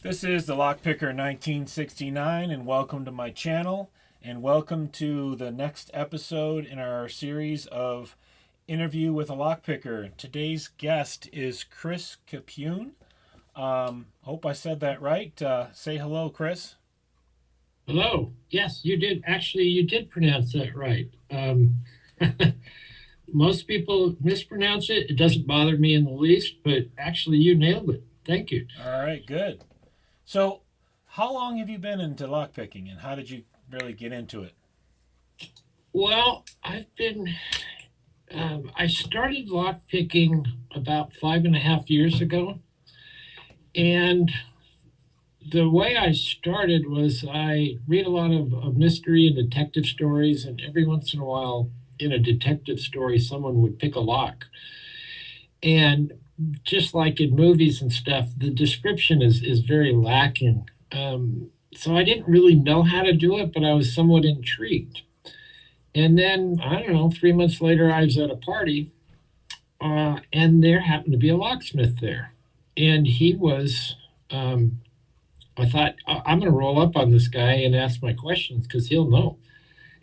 This is the Lockpicker 1969, and welcome to my channel, and welcome to the next episode in our series of Interview with a Lockpicker. Today's guest is Chris Capune. Hope I said that right. Say hello, Chris. Hello. Yes, you did. Actually, you did pronounce that right. Most people mispronounce it. It doesn't bother me in the least, but actually, you nailed it. Thank you. All right, good. So, how long have you been into lockpicking, and how did you really get into it? Well, I started lock picking about 5.5 years ago. And the way I started was I read a lot of mystery and detective stories, and every once in a while, in a detective story, someone would pick a lock. And just like in movies and stuff, the description is very lacking. So I didn't really know how to do it, but I was somewhat intrigued. And then, I don't know, 3 months later, I was at a party, and there happened to be a locksmith there. And I thought, I'm going to roll up on this guy and ask my questions because he'll know.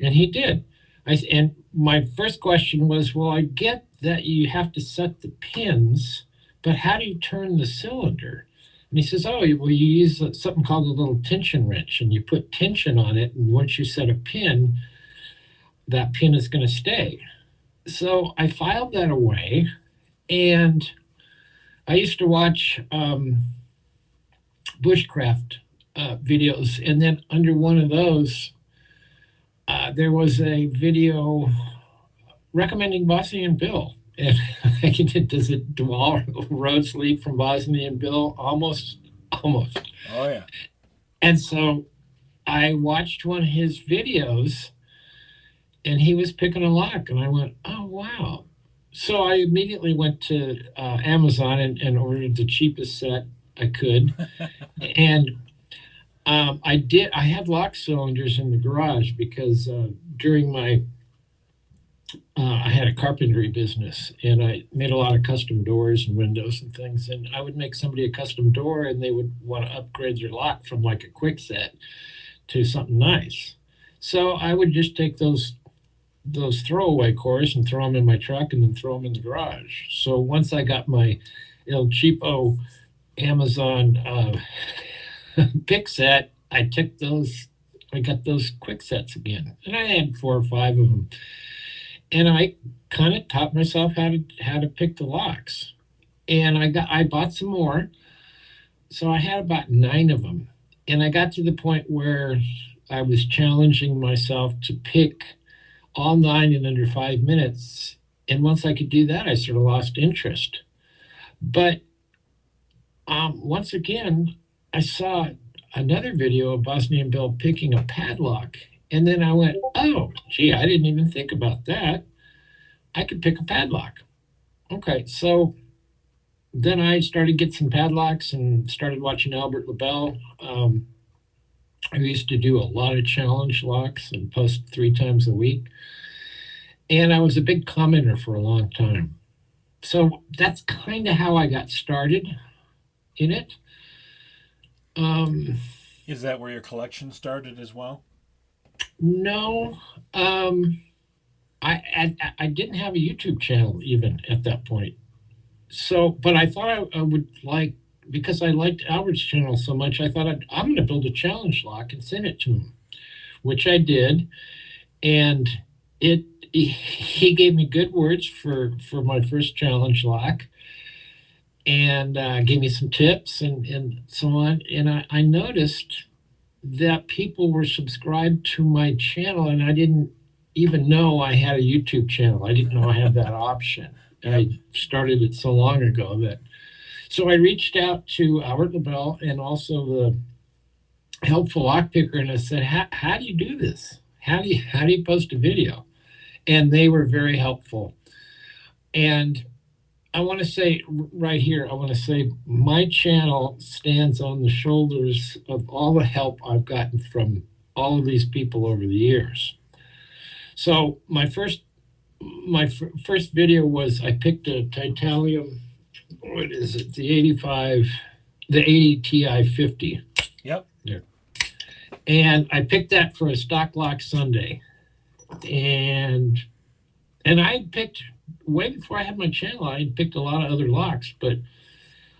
And he did. And my first question was, well, I get that you have to set the pins, but how do you turn the cylinder? And he says, oh, well, you use something called a little tension wrench, and you put tension on it. And once you set a pin, that pin is going to stay. So I filed that away, and I used to watch bushcraft videos. And then under one of those, there was a video recommending Bosnian Bill. And do all roads lead from Bosnian Bill? Almost, almost. Oh, yeah. And so I watched one of his videos, and he was picking a lock, and I went, oh, wow. So I immediately went to Amazon and ordered the cheapest set I could. And I had lock cylinders in the garage because during I had a carpentry business, and I made a lot of custom doors and windows and things. And I would make somebody a custom door, and they would want to upgrade their lock from like a quick set to something nice. So I would just take those throwaway cores and throw them in my truck and then throw them in the garage. So once I got my El Cheapo Amazon pick set, I got those quick sets again. And I had 4 or 5 of them. And I kind of taught myself how to pick the locks. And I bought some more. So I had about 9 of them. And I got to the point where I was challenging myself to pick all 9 in under 5 minutes. And once I could do that, I sort of lost interest. But once again, I saw another video of Bosnian Bill picking a padlock. And then I went, oh, gee, I didn't even think about that. I could pick a padlock. Okay, so then I started get some padlocks and started watching Albert LaBelle. I used to do a lot of challenge locks and post 3 times a week. And I was a big commenter for a long time. So that's kind of how I got started in it. Is that where your collection started as well? No, I didn't have a YouTube channel even at that point. So, but I thought I would like, because I liked Albert's channel so much, I thought I'm going to build a challenge lock and send it to him, which I did. And he gave me good words for my first challenge lock, and gave me some tips and so on. And I noticed that people were subscribed to my channel, and I didn't even know I had a YouTube channel. I didn't know I had that option. And I started it so long ago that. So I reached out to Albert LaBelle and also the Helpful Lockpicker, and I said, how do you do this? How do you post a video? And they were very helpful. And I want to say right here, I want to say my channel stands on the shoulders of all the help I've gotten from all of these people over the years. So my first video was I picked a titanium, what is it, the 85 the 80 Ti 50. Yep. There. And I picked that for a stock lock Sunday. And I picked way before I had my channel. I had picked a lot of other locks, but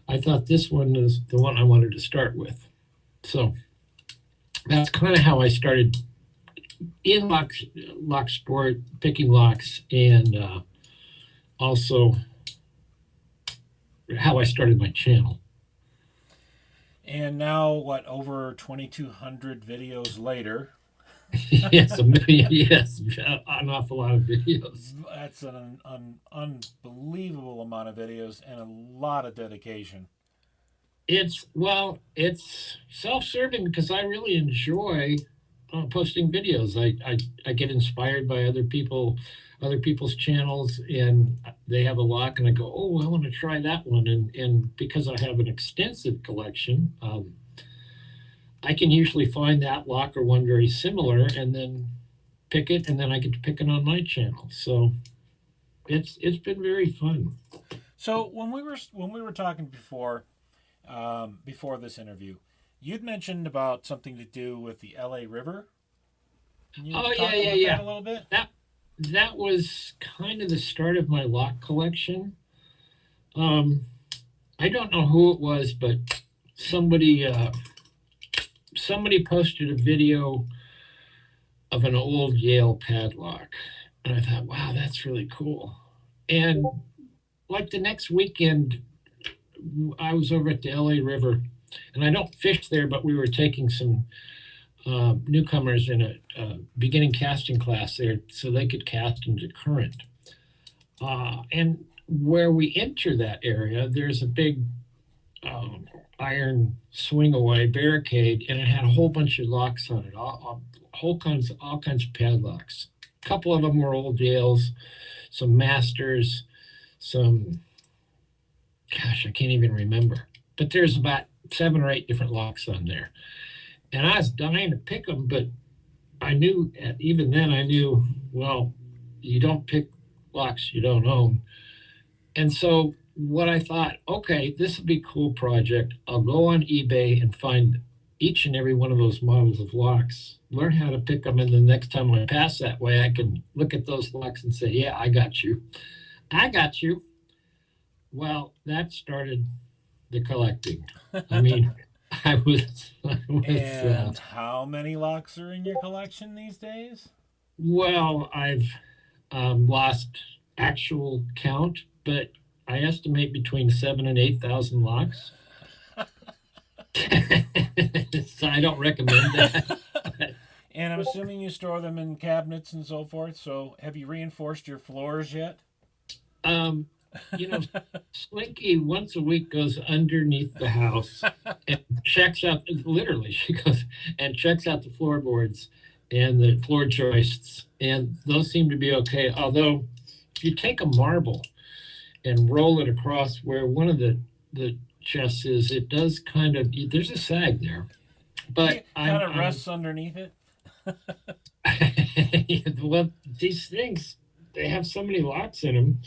I thought this one is the one I wanted to start with. So that's kind of how I started in lock sport, picking locks, and also how I started my channel. And now, what, over 2,200 videos later? Yes, a million. Yes, an awful lot of videos. That's an unbelievable amount of videos and a lot of dedication. It's self-serving because I really enjoy posting videos. I get inspired by other people's channels, and they have a lock, and I go, oh, I want to try that one. And because I have an extensive collection, I can usually find that lock or one very similar, and then pick it, and then I get to pick it on my channel. So it's been very fun. So when we were talking before this interview, you'd mentioned about something to do with the L.A. River. Can you Oh yeah, talk yeah, about that yeah. a little bit? That was kind of the start of my lock collection. Um, I don't know who it was, but somebody somebody posted a video of an old Yale padlock, and I thought, wow, that's really cool. And like the next weekend, I was over at the L.A. River, and I don't fish there, but we were taking some newcomers in a beginning casting class there, so they could cast into current. And where we enter that area, there's a big iron swing away barricade, and it had a whole bunch of locks on it, all kinds of padlocks. A couple of them were old Yales, some masters, some, gosh, I can't even remember. But there's about 7 or 8 different locks on there, and I was dying to pick them, but I knew even then I knew, well, you don't pick locks you don't own. And so what I thought, okay, this would be a cool project. I'll go on eBay and find each and every one of those models of locks, learn how to pick them, and the next time I pass that way, I can look at those locks and say, yeah, I got you. I got you. Well, that started the collecting. I mean, I was And how many locks are in your collection these days? well, I've lost actual count, but I estimate between 7 and 8 thousand locks. So I don't recommend that. And I'm assuming you store them in cabinets and so forth. So have you reinforced your floors yet? Um, you know, Slinky once a week goes underneath the house and checks out, literally, she goes and checks out the floorboards and the floor joists, and those seem to be okay. Although, if you take a marble and roll it across where one of the chests is, it does kind of, there's a sag there. But It kind of rests underneath it. well, these things, they have so many locks in them.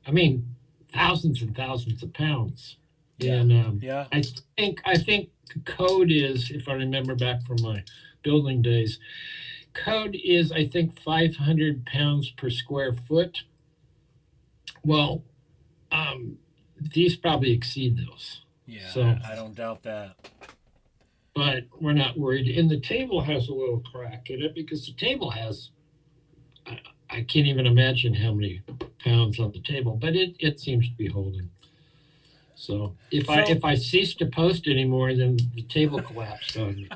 I mean, thousands and thousands of pounds. Yeah. And Yeah. I think code is, if I remember back from my building days, code is I think 500 pounds per square foot. Well, um, these probably exceed those. So, Yeah, I don't doubt that. but we're not worried. And the table has a little crack in it because the table has, I, I can't even imagine how many pounds on the table, but it seems to be holding. So So, if I cease to post anymore, then the table collapsed on me.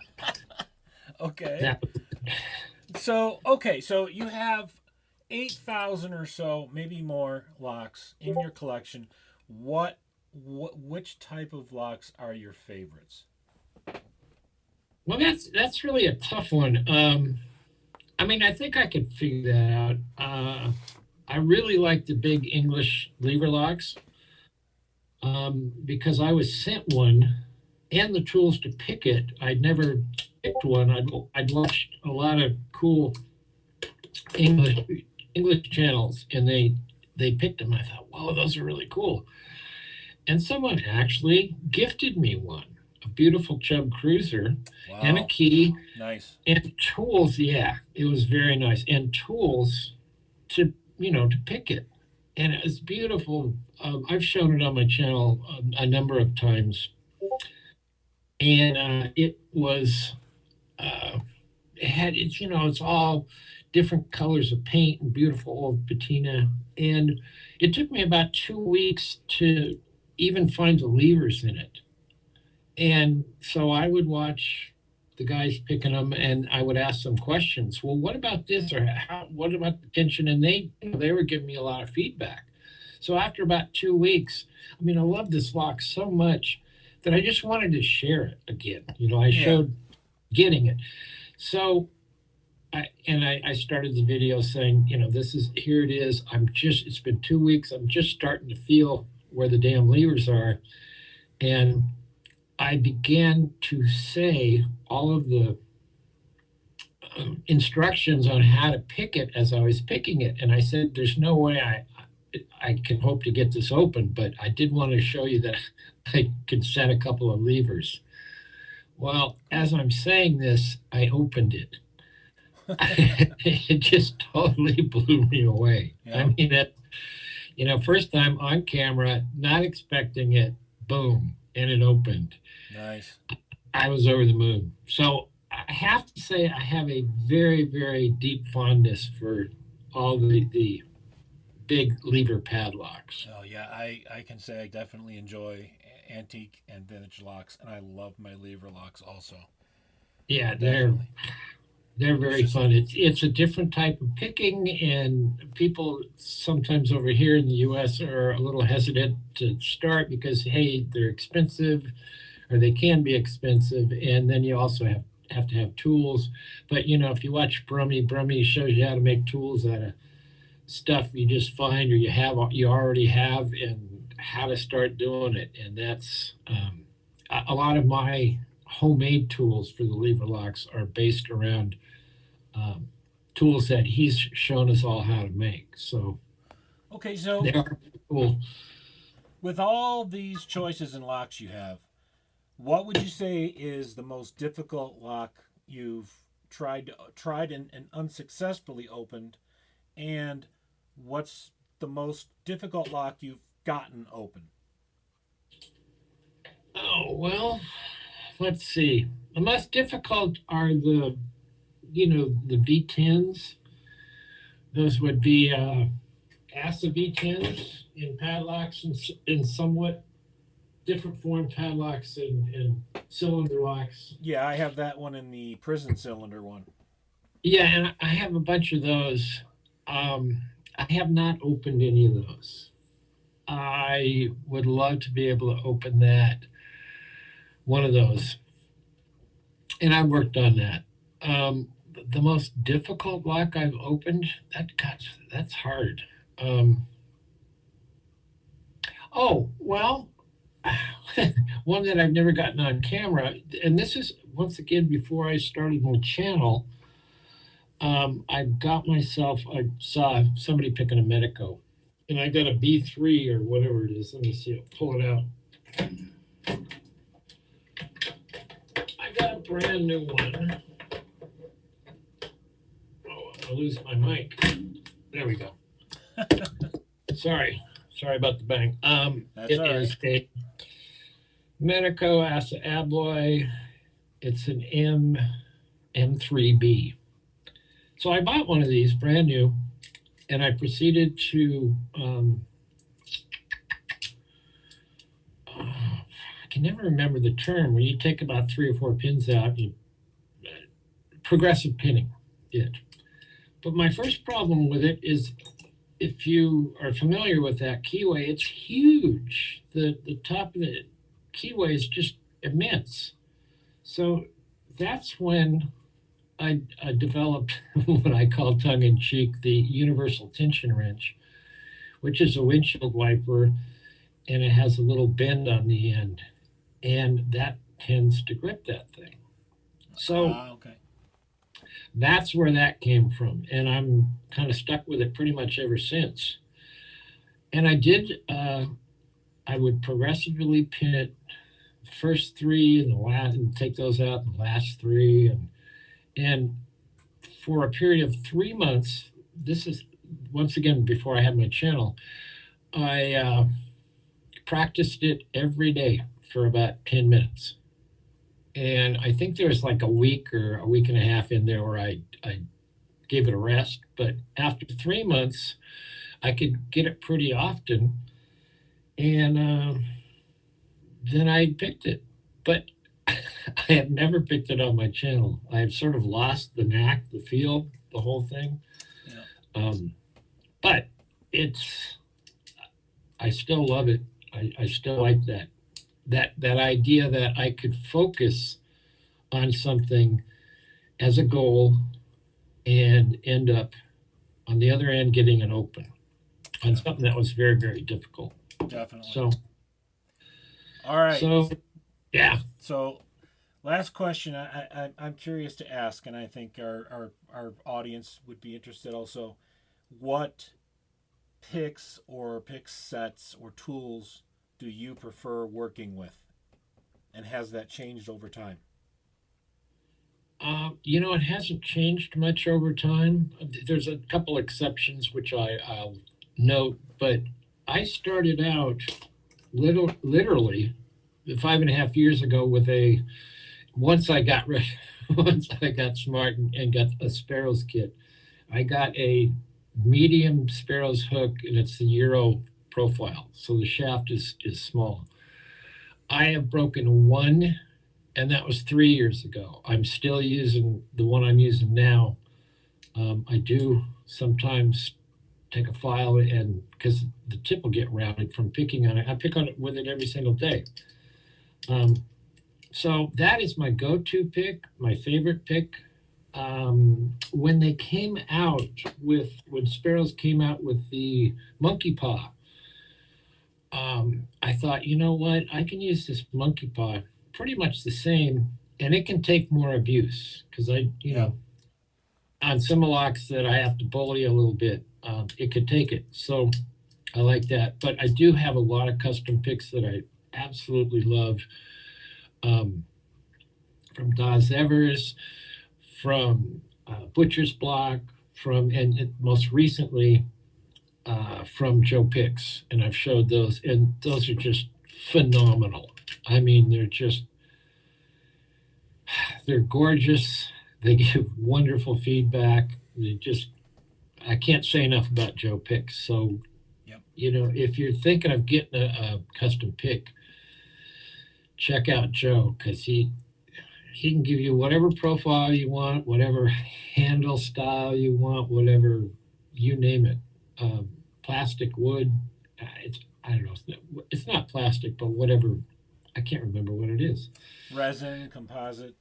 okay. That So you have 8,000 or so, maybe more locks in your collection. Which type of locks are your favorites? well, that's really a tough one. I mean, I think I could figure that out. I really like the big English lever locks because I was sent one and the tools to pick it. I'd never picked one. I'd watched a lot of cool English English channels, and they picked them. I thought, wow, those are really cool. and someone actually gifted me one, a beautiful Chubb Cruiser, and a Wow. key Nice. and tools. Yeah, it was very nice, and tools to to pick it, and it was beautiful. I've shown it on my channel a number of times, and it was uh, it had it's it's all different colors of paint and beautiful old patina, and it took me about 2 weeks to even find the levers in it. And so I would watch the guys picking them, and I would ask them questions. Well, what about this, or what about the tension? And they were giving me a lot of feedback. So after about 2 weeks, I mean, I love this lock so much that I just wanted to share it again. I Yeah. showed getting it. So I started the video saying, this is here it is. It's been 2 weeks. I'm just starting to feel where the damn levers are. And I began to say all of the instructions on how to pick it as I was picking it. And I said, there's no way I can hope to get this open, but I did want to show you that I can set a couple of levers. Well, as Cool. I'm saying this, I opened it. It just totally blew me away. I Yeah. mean, first time on camera, not expecting it, boom, and it opened. Nice. I was over the moon. So I have to say, I have a very, very deep fondness for all the big lever padlocks. Oh yeah, I can say I definitely enjoy antique and vintage locks, and I love my lever locks also. Yeah, Definitely. they're It's very just fun. It's a different type of picking, and people sometimes over here in the U.S. are a little hesitant to start because hey, they're expensive, or they can be expensive, and then you also have to have tools. But if you watch Brummy shows you how to make tools out of stuff you just find or you already have, and how to start doing it. And that's a lot of my homemade tools for the lever locks are based around um, tools that he's shown us all how to make. So okay. they So are cool. with all these choices and locks you have, what would you say is the most difficult lock you've tried and unsuccessfully opened, and what's the most difficult lock you've gotten open? Oh well, let's see. The most difficult are the V10s. Those would be ASA V10s in padlocks and in somewhat different form padlocks and cylinder locks. Yeah, I have that one in the prison cylinder one. Yeah, and I have a bunch of those. Um, I have not opened any of those. I would love to be able to open one of those, and I worked on that. The most difficult lock I've opened, that's hard. Um, oh well, one that I've never gotten on camera, and this is once again before I started my channel. I saw somebody picking a Medico, and I got a B3 or whatever it is. Let me see. I'll pull it out. I got a brand new one. Oh, I lose my mic. There we go. Sorry, sorry about the bang. That's It all right. is a Medico Asa Abloy. It's an M3B. So I bought one of these brand new, and I proceeded to I can never remember the term where you take about three or four pins out. You progressive pinning it. But my first problem with it is if you are familiar with that keyway, it's huge. The top of the keyway is just immense. So that's when I developed what I call tongue in cheek the universal tension wrench, which is a windshield wiper and it has a little bend on the end. And that tends to grip that thing. So Ah, okay. that's where that came from. And I'm kind of stuck with it pretty much ever since. And I did I would progressively pin it the first three and the last, and take those out, and the last three, and for a period of 3 months. This is once again before I had my channel. I practiced it every day for about 10 minutes, and I think there was like a week or a week and a half in there where I gave it a rest. But after 3 months, I could get it pretty often, and then I picked it. But I have never picked it on my channel. I've sort of lost the knack, the feel, the whole thing. Yeah. Um, but it's I still love it. I still like that idea that I could focus on something as a goal and end up on the other end getting an open on something Definitely. that was very, very difficult. Definitely. So All right. so yeah. So last question I'm curious to ask, and I think our audience would be interested also. What picks or pick sets or tools do you prefer working with? And has that changed over time? It hasn't changed much over time. There's a couple exceptions which I'll note, but I started out literally 5.5 years ago with a once I got once I got smart and got a Sparrows kit. I got a medium Sparrows hook, and it's the Euro profile, so the shaft is small. I have broken one, and that was 3 years ago. I'm still using the one I'm using now. I do sometimes take a file, and because the tip will get rounded from picking on it, I pick on it with it every single day. Um, so that is my go-to pick, my favorite pick. When they came out when Sparrows came out with the monkey paw, I thought, you know what, I can use this monkey paw pretty much the same, and it can take more abuse because Yeah. on Similocks that I have to bully a little bit, it could take it. So I like that. But I do have a lot of custom picks that I absolutely love, um, from Daz Evers, from Butcher's Block, and most recently from Joe Picks, and I've showed those, and those are just phenomenal. I mean, they're gorgeous. They give wonderful feedback. They just I can't say enough about Joe Picks. So Yep. if you're thinking of getting a custom pick, check out Joe because he can give you whatever profile you want, whatever handle style you want, whatever you name it. Um, Plastic, wood. It's I don't know. It's not plastic, but whatever. I can't remember what it is. Resin, composite.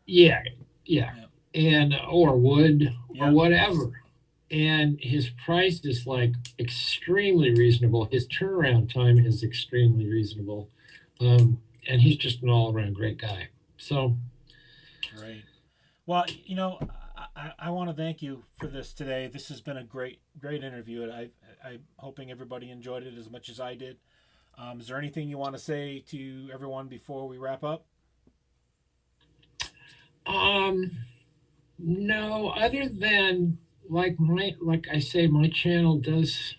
Yeah, yeah, Yep. and or wood or Yep. whatever. And his price is like extremely reasonable. His turnaround time is extremely reasonable, and he's just an all-around great guy. So Great. Well, I want to thank you for this today. This has been a great interview, and I'm hoping everybody enjoyed it as much as I did. Is there anything you want to say to everyone before we wrap up? Um, no, other than like I say, my channel does,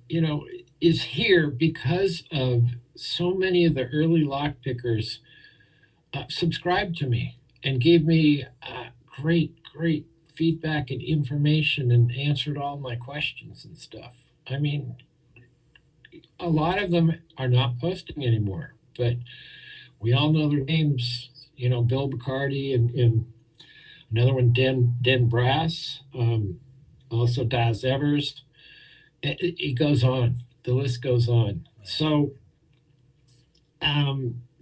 you know, is here because of so many of the early lock pickers subscribed to me and gave me great feedback and information and answered all my questions and stuff. I mean, a lot of them are not posting anymore, but we all know their names. Bill Bacardi and another one, Den Brass, also Daz Evers. It goes on. The list goes on. So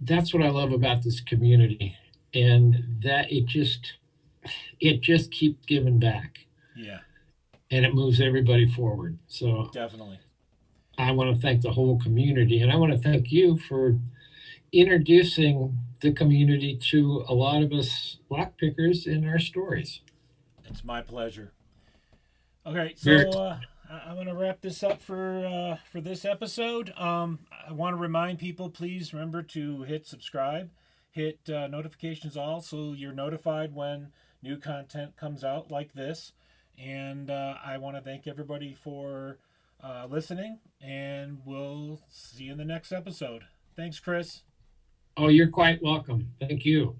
that's what I love about this community, and that it just keeps giving back, Yeah, and it moves everybody forward. So definitely. I want to thank the whole community, and I want to thank you for introducing the community to a lot of us lock pickers in our stories. It's my pleasure. Okay, Very so I'm going to wrap this up for this episode. I want to remind people, please remember to hit subscribe, hit notifications all, so you're notified when new content comes out like this. And I want to thank everybody for listening, and we'll see you in the next episode. Thanks, Chris. Oh, you're quite welcome. Thank you.